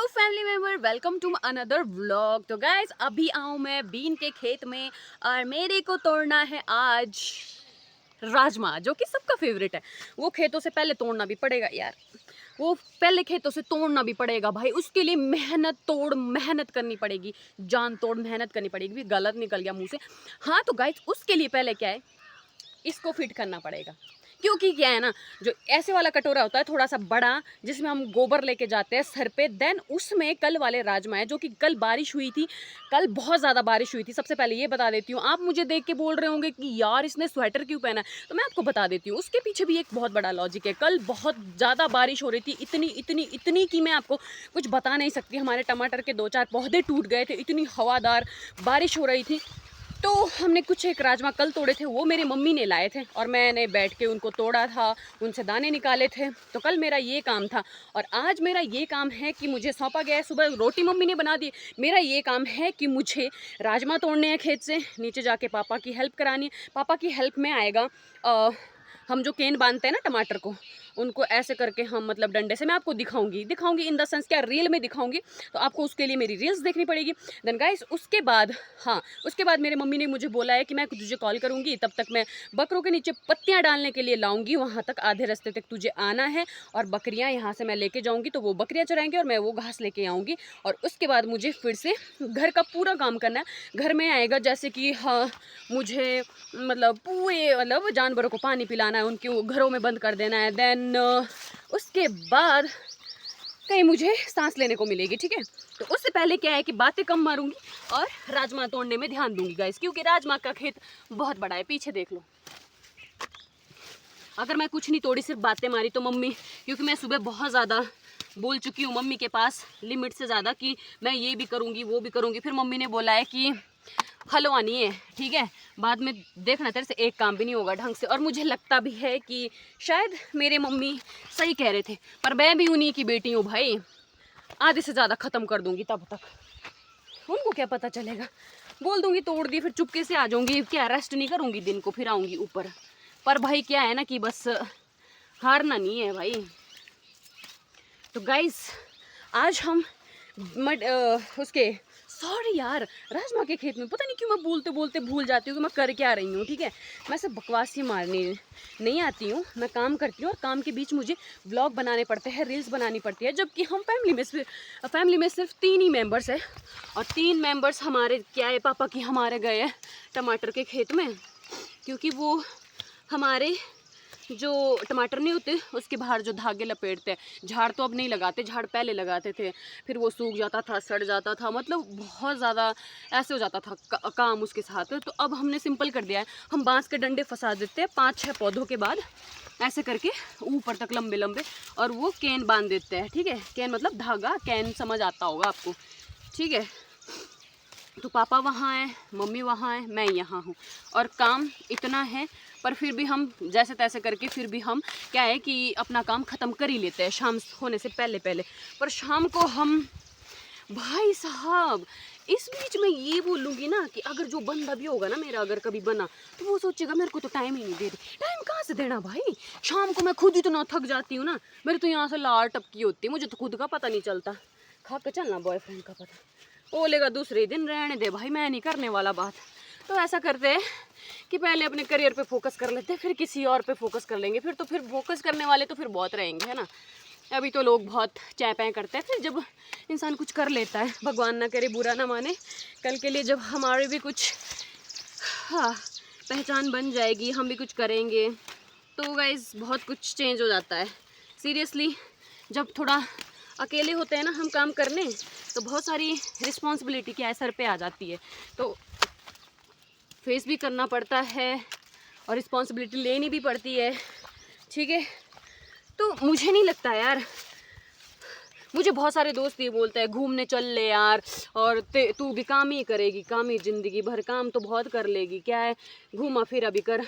Family member, welcome to another vlog. तो guys अभी आऊँ मैं बीन के खेत में और मेरे को तोड़ना है आज राजमा, जो कि सबका फेवरेट है। वो खेतों से पहले तोड़ना भी पड़ेगा यार, वो पहले खेतों से तोड़ना भी पड़ेगा भाई। उसके लिए मेहनत करनी पड़ेगी, जान तोड़ मेहनत करनी पड़ेगी। भी गलत निकल गया मुंह से। हाँ तो गाइज उसके लिए पहले क्या है, इसको फिट करना पड़ेगा। क्योंकि क्या है ना, जो ऐसे वाला कटोरा होता है थोड़ा सा बड़ा, जिसमें हम गोबर लेके जाते हैं सर पे, देन उसमें कल वाले राजमा है, जो कि कल बारिश हुई थी। कल बहुत ज़्यादा बारिश हुई थी। सबसे पहले ये बता देती हूँ, आप मुझे देख के बोल रहे होंगे कि यार इसने स्वेटर क्यों पहना है, तो मैं आपको बता देती हूँ उसके पीछे भी एक बहुत बड़ा लॉजिक है। कल बहुत ज़्यादा बारिश हो रही थी, इतनी कि मैं आपको कुछ बता नहीं सकती। हमारे टमाटर के 2-4 पौधे टूट गए थे, इतनी हवादार बारिश हो रही थी। तो हमने कुछ एक राजमा कल तोड़े थे, वो मेरी मम्मी ने लाए थे और मैंने बैठ के उनको तोड़ा था, उनसे दाने निकाले थे। तो कल मेरा ये काम था और आज मेरा ये काम है कि मुझे सौंपा गया है। सुबह रोटी मम्मी ने बना दी, मेरा ये काम है कि मुझे राजमा तोड़ने हैं खेत से, नीचे जाके पापा की हेल्प करानी है। पापा की हेल्प में आएगा हम जो केन बांधते हैं ना टमाटर को, उनको ऐसे करके हम मतलब डंडे से, मैं आपको दिखाऊंगी इन द सेंस क्या रील में दिखाऊंगी। तो आपको उसके लिए मेरी रील्स देखनी पड़ेगी। देन गाइस उसके बाद उसके बाद मेरे मम्मी ने मुझे बोला है कि मैं तुझे कॉल करूंगी, तब तक मैं बकरों के नीचे पत्तियां डालने के लिए लाऊंगी। वहां तक आधे रास्ते तक तुझे आना है और बकरियां यहाँ से मैं लेके जाऊंगी, तो वो बकरियां चराएंगे और मैं वो घास लेके आऊंगी। और उसके बाद मुझे फिर से घर का पूरा काम करना है। घर में आएगा जैसे कि मुझे मतलब पूरे मतलब जानवरों को पानी पिलाना है, उनके घरों में बंद कर देना है। देन उसके बाद कहीं मुझे सांस लेने को मिलेगी, ठीक है। तो उससे पहले क्या है कि बातें कम मारूंगी और राजमा तोड़ने में ध्यान दूंगी गाइस, क्योंकि राजमा का खेत बहुत बड़ा है। पीछे देख लो, अगर मैं कुछ नहीं तोड़ी सिर्फ बातें मारी तो मम्मी, क्योंकि मैं सुबह बहुत ज़्यादा बोल चुकी हूँ मम्मी के पास, लिमिट से ज़्यादा, कि मैं ये भी करूँगी वो भी करूँगी। फिर मम्मी ने बोला है कि हलवा नहीं है, ठीक है, बाद में देखना तेरे से एक काम भी नहीं होगा ढंग से। और मुझे लगता भी है कि शायद मेरे मम्मी सही कह रहे थे, पर मैं भी उन्हीं की बेटी हूँ भाई। आधे से ज़्यादा ख़त्म कर दूँगी, तब तक उनको क्या पता चलेगा। बोल दूँगी तोड़ दी, फिर चुपके से आ जाऊँगी, क्या रेस्ट नहीं करूँगी दिन को, फिर आऊँगी ऊपर। पर भाई क्या है ना कि बस हारना नहीं है भाई। तो गाइस आज हम उसके सॉरी यार, राजमा के खेत में पता नहीं क्यों मैं बोलते बोलते भूल जाती हूँ कि मैं कर क्या रही हूँ, ठीक है। मैं सिर्फ बकवास ही मारने नहीं आती हूँ, मैं काम करती हूँ और काम के बीच मुझे व्लॉग बनाने पड़ते हैं, रील्स बनानी पड़ती है। जबकि हम फैमिली में सिर्फ 3 ही मेंबर्स हैं और 3 मेंबर्स हमारे क्या है, पापा की हमारे गए हैं टमाटर के खेत में, क्योंकि वो हमारे जो टमाटर नहीं होते उसके बाहर जो धागे लपेटते हैं। झाड़ तो अब नहीं लगाते, झाड़ पहले लगाते थे, फिर वो सूख जाता था, सड़ जाता था, मतलब बहुत ज़्यादा ऐसे हो जाता था काम उसके साथ। तो अब हमने सिंपल कर दिया है, हम बांस के डंडे फंसा देते हैं 5-6 पौधों के बाद, ऐसे करके ऊपर तक लंबे लंबे, और वो कैन बांध देते हैं, ठीक है। कैन मतलब धागा, कैन समझ आता होगा आपको, ठीक है। तो पापा वहाँ हैं, मम्मी वहाँ है, मैं यहाँ हूँ और काम इतना है, पर फिर भी हम जैसे तैसे करके फिर भी हम क्या है कि अपना काम ख़त्म कर ही लेते हैं शाम होने से पहले पहले। पर शाम को हम भाई साहब, इस बीच में ये बोलूँगी ना कि अगर जो बंदा भी होगा ना मेरा, अगर कभी बना, तो वो सोचेगा मेरे को तो टाइम ही नहीं दे रही। टाइम कहाँ से देना भाई, शाम को मैं खुद इतना थक जाती हूँ ना, मेरे तो यहाँ से लार टपकी होती है, मुझे तो खुद का पता नहीं चलता। खा के चलना बॉयफ्रेंड का पता बोलेगा दूसरे दिन, रहने दे भाई, मैं नहीं करने वाला बात। तो ऐसा करते हैं कि पहले अपने करियर पे फोकस कर लेते हैं, फिर किसी और पे फोकस कर लेंगे। फिर फोकस करने वाले तो फिर बहुत रहेंगे, है ना। अभी तो लोग बहुत चैं करते हैं, फिर जब इंसान कुछ कर लेता है, भगवान ना करे बुरा ना माने, कल के लिए जब हमारे भी कुछ पहचान बन जाएगी, हम भी कुछ करेंगे, तो गाइस बहुत कुछ चेंज हो जाता है सीरियसली। जब थोड़ा अकेले होते हैं ना हम काम करने, तो बहुत सारी रिस्पॉन्सिबिलिटी क्या है सर पे आ जाती है, तो फेस भी करना पड़ता है और रिस्पॉन्सिबिलिटी लेनी भी पड़ती है, ठीक है। तो मुझे नहीं लगता यार, मुझे बहुत सारे दोस्त ये बोलते हैं घूमने चल ले यार, और तू भी काम ही करेगी, काम ही ज़िंदगी भर, काम तो बहुत कर लेगी, क्या है घूमा फिरा भी कर।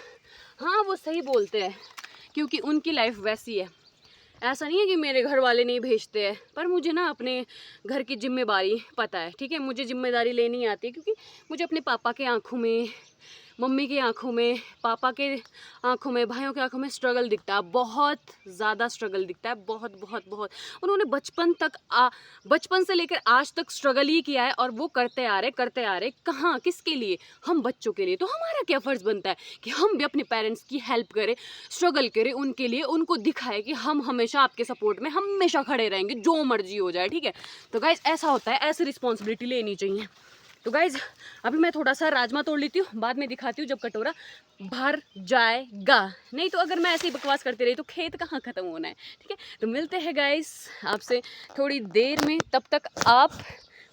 हाँ वो सही बोलते हैं, क्योंकि उनकी लाइफ वैसी है। ऐसा नहीं है कि मेरे घर वाले नहीं भेजते हैं, पर मुझे ना अपने घर की जिम्मेदारी पता है, ठीक है। मुझे जिम्मेदारी लेनी आती है, क्योंकि मुझे अपने पापा के आंखों में मम्मी की आंखों में, पापा के आंखों में, भाइयों की आंखों में स्ट्रगल दिखता है, बहुत ज़्यादा स्ट्रगल दिखता है, बहुत बहुत बहुत। उन्होंने बचपन से लेकर आज तक स्ट्रगल ही किया है और वो करते आ रहे। कहाँ, किसके लिए? हम बच्चों के लिए। तो हमारा क्या फ़र्ज़ बनता है कि हम भी अपने पेरेंट्स की हेल्प करें, स्ट्रगल करें उनके लिए, उनको दिखाए कि हम हमेशा आपके सपोर्ट में हमेशा खड़े रहेंगे, जो मर्जी हो जाए, ठीक है। तो गाइज़ ऐसा होता है, ऐसी रिस्पॉन्सिबिलिटी लेनी चाहिए। तो गाइज़ अभी मैं थोड़ा सा राजमा तोड़ लेती हूँ, बाद में दिखाती हूँ जब कटोरा भर जाएगा। नहीं तो अगर मैं ऐसे ही बकवास करती रही तो खेत कहाँ ख़त्म होना है, ठीक है। तो मिलते हैं गाइज़ आपसे थोड़ी देर में, तब तक आप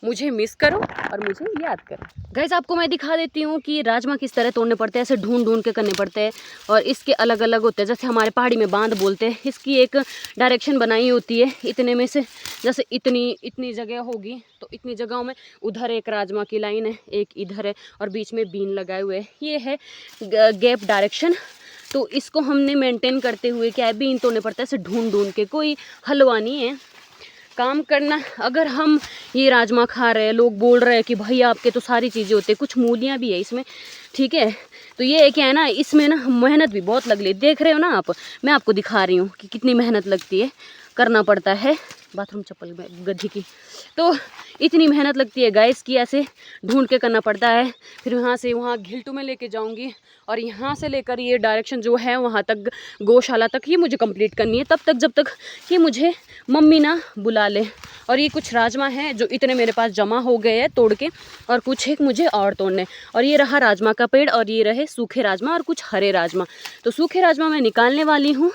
मुझे मिस करो और मुझे याद करो। गाइस आपको मैं दिखा देती हूँ कि राजमा किस तरह तोड़ने पड़ते हैं, ऐसे ढूंढ ढूंढ के करने पड़ते हैं और इसके अलग अलग होते हैं, जैसे हमारे पहाड़ी में बांध बोलते हैं। इसकी एक डायरेक्शन बनाई होती है, इतने में से जैसे इतनी जगह होगी तो इतनी जगहों में उधर एक राजमा की लाइन है, एक इधर है और बीच में बीन लगाए हुए हैं। ये है गैप डायरेक्शन। तो इसको हमने मेंटेन करते हुए क्या है, बीन तोड़ने पड़ता है ऐसे ढूंढ ढूंढ के, कोई हलवा नहीं है काम करना। अगर हम ये राजमा खा रहे हैं, लोग बोल रहे हैं कि भाई आपके तो सारी चीज़ें होती है, कुछ मूलियाँ भी है इसमें, ठीक है। तो ये क्या है ना, इसमें ना मेहनत भी बहुत लग रही है, देख रहे हो ना आप, मैं आपको दिखा रही हूँ कि कितनी मेहनत लगती है, करना पड़ता है। बाथरूम चप्पल गड्ढी की, तो इतनी मेहनत लगती है गाइस कि ऐसे ढूंढ के करना पड़ता है। फिर यहाँ से वहाँ घिल्टू में लेके जाऊँगी और यहाँ से लेकर ये डायरेक्शन जो है वहाँ तक गौशाला तक ये मुझे कंप्लीट करनी है, तब तक जब तक कि मुझे मम्मी ना बुला ले। और ये कुछ राजमा है जो इतने मेरे पास जमा हो गए हैं तोड़ के, और कुछ एक मुझे और तोड़ने। और ये रहा राजमा का पेड़ और ये रहे सूखे राजमा और कुछ हरे राजमा। तो सूखे राजमा मैं निकालने वाली हूँ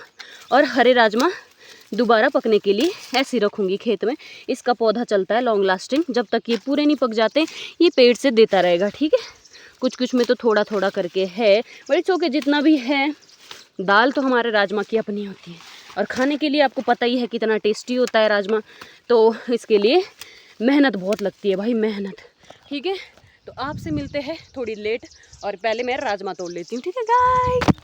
और हरे राजमा दोबारा पकने के लिए ऐसे रखूँगी खेत में। इसका पौधा चलता है लॉन्ग लास्टिंग, जब तक ये पूरे नहीं पक जाते ये पेड़ से देता रहेगा, ठीक है। कुछ कुछ में तो थोड़ा थोड़ा करके है, बड़ी चौके जितना भी है। दाल तो हमारे राजमा की अपनी होती है और खाने के लिए आपको पता ही है कितना टेस्टी होता है राजमा। तो इसके लिए मेहनत बहुत लगती है भाई, मेहनत, ठीक है। तो आपसे मिलते हैं थोड़ी लेट और पहले मैं राजमा तोड़ लेती हूँ, ठीक है गाइस।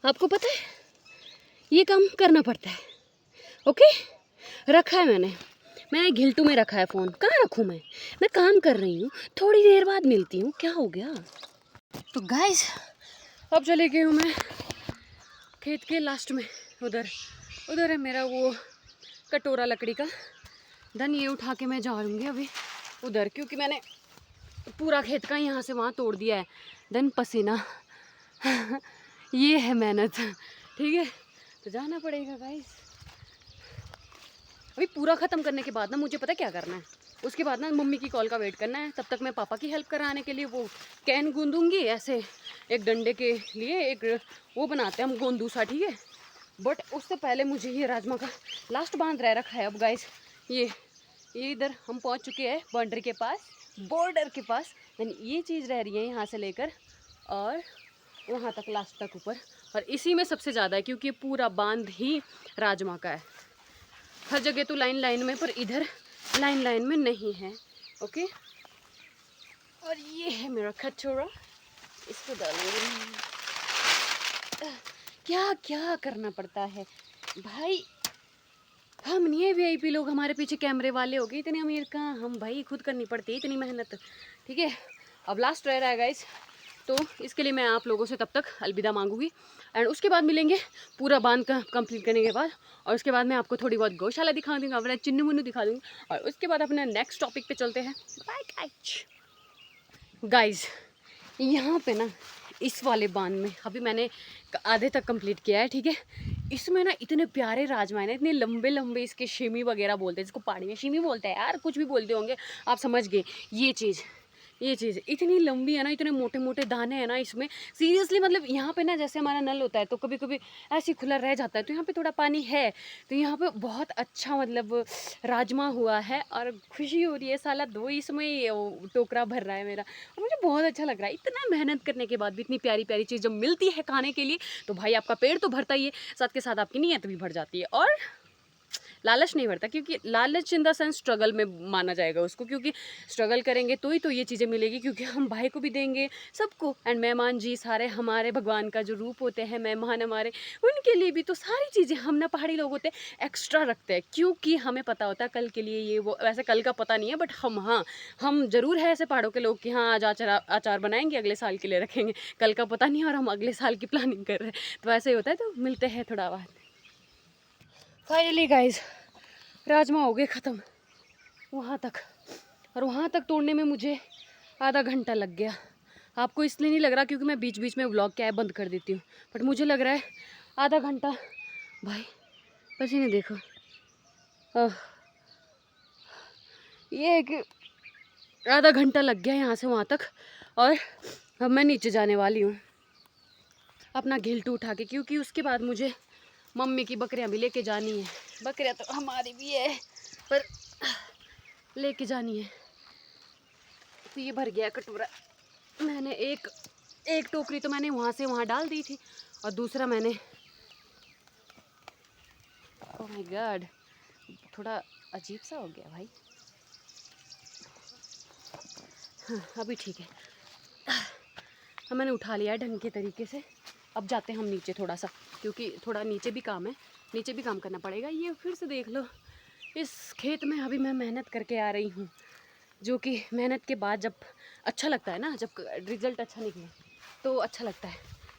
आपको पता है ये काम करना पड़ता है। ओके, रखा है मैंने घिल्टू में रखा है फ़ोन। कहाँ रखूँ मैं काम कर रही हूँ, थोड़ी देर बाद मिलती हूँ। क्या हो गया? तो गाइस अब चले गई हूँ मैं खेत के लास्ट में। उधर है मेरा वो कटोरा लकड़ी का। धन ये उठा के मैं जा रही अभी उधर, क्योंकि मैंने पूरा खेत का यहाँ से वहाँ तोड़ दिया है। धन पसीना ये है मेहनत, ठीक है, तो जाना पड़ेगा गाइस। अभी पूरा ख़त्म करने के बाद ना मुझे पता क्या करना है, उसके बाद ना मम्मी की कॉल का वेट करना है। तब तक मैं पापा की हेल्प कराने के लिए वो कैन गूंदूंगी, ऐसे एक डंडे के लिए एक वो बनाते हैं हम गोंदू सा, ठीक है। बट उससे पहले मुझे ये राजमा का लास्ट बांध रह रखा है। अब गाइस ये इधर हम पहुंच चुके हैं बॉर्डर के पास। यानी ये चीज़ रह रही है यहाँ से लेकर और वहाँ तक लास्ट तक ऊपर, और इसी में सबसे ज़्यादा है क्योंकि ये पूरा बांध ही राजमा का है। हर जगह तो लाइन में, पर इधर लाइन में नहीं है। ओके, और ये है मेरा कटोरा, इसको डालेंगे। क्या क्या करना पड़ता है भाई, हम नहीं है वीआईपी लोग, हमारे पीछे कैमरे वाले हो गए इतने अमीर कहाँ हम भाई, खुद करनी पड़ती है इतनी मेहनत, ठीक है। अब लास्ट रह रहा है गाइस, तो इसके लिए मैं आप लोगों से तब तक अलविदा मांगूंगी एंड उसके बाद मिलेंगे पूरा बांध का कंप्लीट करने के बाद। और उसके बाद मैं आपको थोड़ी बहुत गौशाला दिखा दूँगा, अपना चिन्नू मुन्नू दिखा दूँगी, और उसके बाद अपने नेक्स्ट टॉपिक पे चलते हैं। बाय गाइस, यहाँ पे ना इस वाले बांध में अभी मैंने आधे तक कंप्लीट किया है, ठीक है। इसमें ना इतने प्यारे राजमा है ना, इतने लंबे लंबे, इसके शिमी वगैरह बोलते हैं, जिसको पहाड़ी में शिमी बोलते हैं यार, कुछ भी बोलते होंगे आप समझ गए। ये चीज़ इतनी लंबी है ना, इतने मोटे मोटे दाने हैं ना इसमें, सीरियसली। मतलब यहाँ पे ना जैसे हमारा नल होता है तो कभी कभी ऐसे खुला रह जाता है, तो यहाँ पे थोड़ा पानी है, तो यहाँ पे बहुत अच्छा मतलब राजमा हुआ है और खुशी हो रही है। साला 2 इसमें टोकरा भर रहा है मेरा, और मुझे बहुत अच्छा लग रहा है। इतना मेहनत करने के बाद भी इतनी प्यारी प्यारी चीज़ जब मिलती है खाने के लिए, तो भाई आपका पेट तो भरता ही है, साथ के साथ आपकी नीयत भी भर जाती है। और लालच नहीं बढ़ता, क्योंकि लालच इन द सेंस स्ट्रगल में माना जाएगा उसको, क्योंकि स्ट्रगल करेंगे तो ही तो ये चीज़ें मिलेगी, क्योंकि हम भाई को भी देंगे सबको। एंड मेहमान जी सारे हमारे भगवान का जो रूप होते हैं, मेहमान हमारे, उनके लिए भी तो सारी चीज़ें हम ना पहाड़ी लोग होते हैं एक्स्ट्रा रखते हैं, क्योंकि हमें पता होता है कल के लिए ये वो। वैसे कल का पता नहीं है, बट हम जरूर है ऐसे पहाड़ों के लोग कि हाँ आज अचार बनाएंगे, अगले साल के लिए रखेंगे। कल का पता नहीं और हम अगले साल की प्लानिंग कर रहे हैं, तो ऐसे ही होता है। तो मिलते हैं थोड़ा बाद। फाइनली गाइज राजमा हो गए ख़त्म वहाँ तक, और वहाँ तक तोड़ने में मुझे आधा घंटा लग गया। आपको इसलिए नहीं लग रहा क्योंकि मैं बीच बीच में व्लॉग क्या है बंद कर देती हूँ, बट मुझे लग रहा है आधा घंटा। भाई पसीने देखो, ये है कि आधा घंटा लग गया यहाँ से वहाँ तक, और अब मैं नीचे जाने वाली हूँ अपना घिल्टू उठा के, क्योंकि उसके बाद मुझे मम्मी की बकरियां भी लेके जानी है। बकरियां तो हमारी भी है, पर लेके जानी है। तो ये भर गया कटोरा। मैंने एक टोकरी तो मैंने वहाँ से वहाँ डाल दी थी, और दूसरा मैंने, ओह माय गॉड, थोड़ा अजीब सा हो गया भाई। हाँ अभी ठीक है, हाँ मैंने उठा लिया है ढंग के तरीके से। अब जाते हैं हम नीचे थोड़ा सा, क्योंकि थोड़ा नीचे भी काम है, नीचे भी काम करना पड़ेगा। ये फिर से देख लो, इस खेत में अभी मैं मेहनत करके आ रही हूँ, जो कि मेहनत के बाद जब अच्छा लगता है ना, जब रिज़ल्ट अच्छा निकले तो अच्छा लगता है।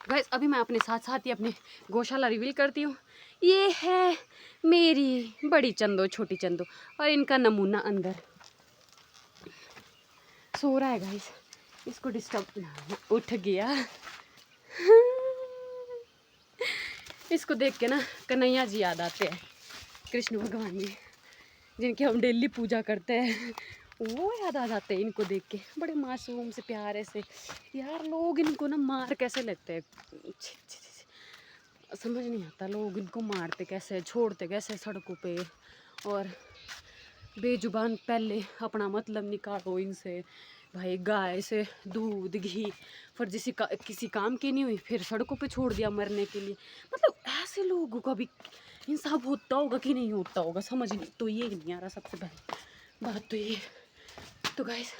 गाइस अभी मैं अपने साथ साथ ही अपने गौशाला रिवील करती हूँ। ये है मेरी बड़ी चंदो, छोटी चंदो, और इनका नमूना अंदर सो रहा है। गाइस इसको डिस्टर्ब, उठ गया इसको देख के ना कन्हैया जी याद आते हैं, कृष्ण भगवान जी जिनकी हम डेली पूजा करते हैं, वो याद आ जाते हैं इनको देख के। बड़े मासूम से प्यारे से यार, लोग इनको ना मार कैसे लगते हैं, समझ नहीं आता। लोग इनको मारते कैसे, छोड़ते कैसे सड़कों पे, और बेजुबान पहले अपना मतलब निकालो इनसे, भाई गाय से दूध घी फर्जी किसी काम की नहीं हुई, फिर सड़कों पे छोड़ दिया मरने के लिए। मतलब ऐसे लोगों का भी इंसाफ होता होगा कि नहीं होता होगा, समझ नहीं तो ये नहीं आ रहा। सबसे पहले बात तो ये। तो गाइस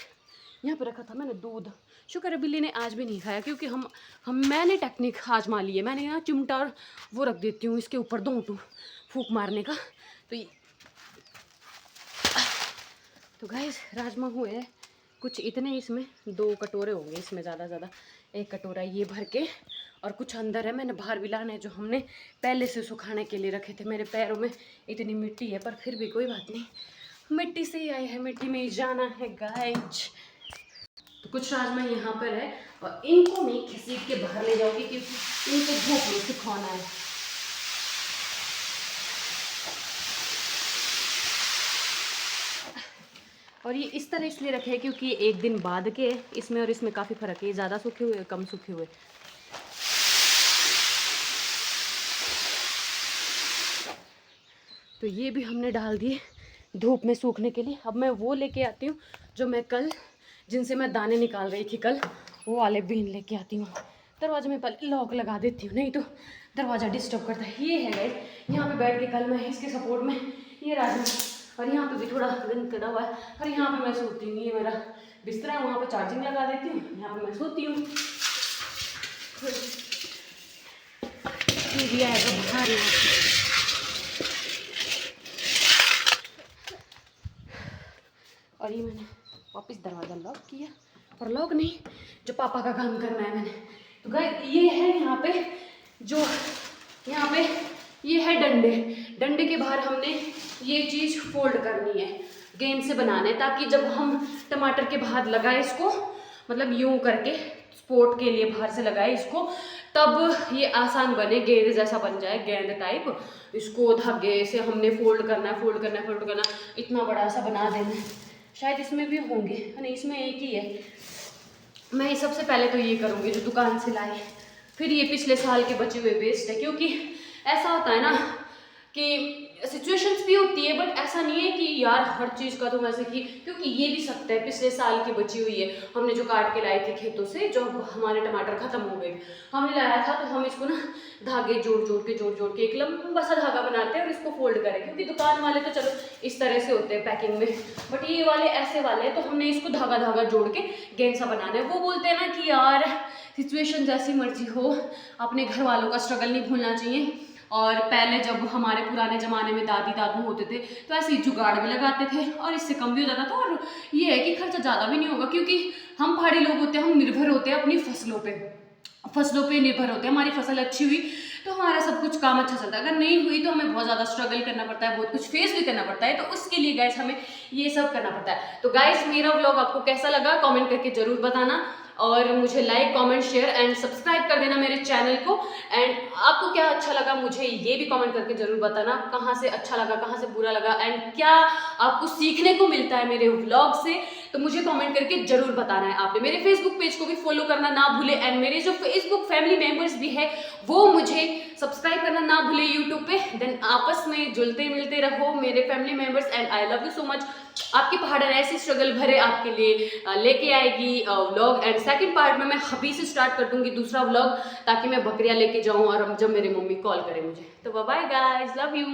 यहाँ पे रखा था मैंने दूध, शुक्र है बिल्ली ने आज भी नहीं खाया, क्योंकि मैंने टेक्निक आजमा ली है। मैंने यहाँ चिमटा और वो रख देती हूँ इसके ऊपर, दो फूंक मारने का। तो गाइस राजमा हुए कुछ इतने, इसमें 2 कटोरे होंगे, इसमें ज़्यादा ज़्यादा 1 कटोरा ये भर के, और कुछ अंदर है। मैंने बाहर भी लाने जो हमने पहले से सुखाने के लिए रखे थे। मेरे पैरों में इतनी मिट्टी है, पर फिर भी कोई बात नहीं, मिट्टी से ही आए हैं, मिट्टी में ही जाना है गाइस। तो कुछ राजमा यहाँ पर है, और इनको मैं घसीट के बाहर ले जाऊँगी, क्योंकि इनको धूप में सुखाना है। और ये इस तरह इसलिए रखे हैं क्योंकि एक दिन बाद के इसमें और इसमें काफ़ी फ़र्क है, ज़्यादा सूखे हुए कम सूखे हुए। तो ये भी हमने डाल दिए धूप में सूखने के लिए। अब मैं वो लेके आती हूँ जो मैं कल, जिनसे मैं दाने निकाल रही थी कल, वो वाले बीन लेके आती हूँ। दरवाजे में पहले लॉक लगा देती हूँ, नहीं तो दरवाज़ा डिस्टर्ब करता है। ये है गाइस, यहाँ पे बैठ के कल मैं इसके सपोर्ट में ये राजमा, और यहाँ पे भी थोड़ा गंद कड़ा हुआ है, और यहाँ पे मैं सोती हूँ। ये मेरा बिस्तरा है, वहाँ पे चार्जिंग लगा देती हूँ, यहाँ पे मैं सोती हूँ। ये भी आएगा बाहर यहाँ पे। और ये मैंने वापस दरवाज़ा लॉक किया, और लॉक नहीं, जो पापा का काम करना है मैंने। तो गाइस ये है यहाँ पे, जो यहाँ पे ये है डंडे के बाहर हमने ये चीज़ फोल्ड करनी है, गेंद से बनाना है, ताकि जब हम टमाटर के बाहर लगाए इसको, मतलब यूं करके स्पोर्ट के लिए बाहर से लगाए इसको, तब ये आसान बने, गेंद जैसा बन जाए, गेंद टाइप। इसको धागे से हमने फोल्ड करना है, इतना बड़ा सा बना देना है। शायद इसमें भी होंगे, नहीं इसमें एक ही है। मैं सबसे पहले तो ये करूँगी जो दुकान से लाई, फिर ये पिछले साल के बचे हुए वेस्ट है, क्योंकि ऐसा होता है ना कि सिचुएशंस भी होती है, बट ऐसा नहीं है कि यार हर चीज़ का तुम ऐसे की, क्योंकि ये भी सकता है पिछले साल की बची हुई है, हमने जो काट के लाए थे खेतों से, जो हमारे टमाटर खत्म हो गए, हमने लाया था, तो हम इसको ना धागे जोड़ के एक लंबा सा धागा बनाते हैं और इसको फोल्ड करें, क्योंकि दुकान वाले तो चलो इस तरह से होते हैं पैकिंग में, बट ये वाले ऐसे वाले हैं, तो हमने इसको धागा जोड़ के गेंद सा बनाना है। वो बोलते हैं ना कि यार सिचुएशन जैसी मर्जी हो, अपने घर वालों का स्ट्रगल नहीं भूलना चाहिए। और पहले जब हमारे पुराने ज़माने में दादी दादू होते थे, तो ऐसे ही जुगाड़ भी लगाते थे, और इससे कम भी हो जाता था, और ये है कि खर्चा ज़्यादा भी नहीं होगा, क्योंकि हम पहाड़ी लोग होते हैं, हम निर्भर होते हैं अपनी फसलों पे निर्भर होते हैं। हमारी फसल अच्छी हुई तो हमारा सब कुछ काम अच्छा चलता है, अगर नहीं हुई तो हमें बहुत ज़्यादा स्ट्रगल करना पड़ता है, बहुत कुछ फेस भी करना पड़ता है, तो उसके लिए गाइस हमें ये सब करना पड़ता है। तो गाइस मेरा व्लॉग आपको कैसा लगा कमेंट करके ज़रूर बताना, और मुझे like comment share and subscribe कर देना मेरे चैनल को। एंड आपको क्या अच्छा लगा मुझे ये भी कमेंट करके जरूर बताना, कहाँ से अच्छा लगा, कहाँ से बुरा लगा, एंड क्या आपको सीखने को मिलता है मेरे व्लॉग से, तो मुझे कमेंट करके जरूर बताना है। आपने मेरे फेसबुक पेज को भी फॉलो करना ना भूले, एंड मेरे जो फेसबुक फैमिली मेंबर्स भी है वो मुझे सब्सक्राइब करना ना भूले यूट्यूब पे। देन आपस में जुलते मिलते रहो मेरे family members, and I love you so much. आपकी पहाड़न ऐसी स्ट्रगल भरे आपके लिए लेके आएगी व्लॉग, एंड सेकंड पार्ट में मैं अभी से स्टार्ट कर दूंगी दूसरा व्लॉग, ताकि मैं बकरियां लेके जाऊं और जब मेरी मम्मी कॉल करे मुझे। तो bye bye guys, love you.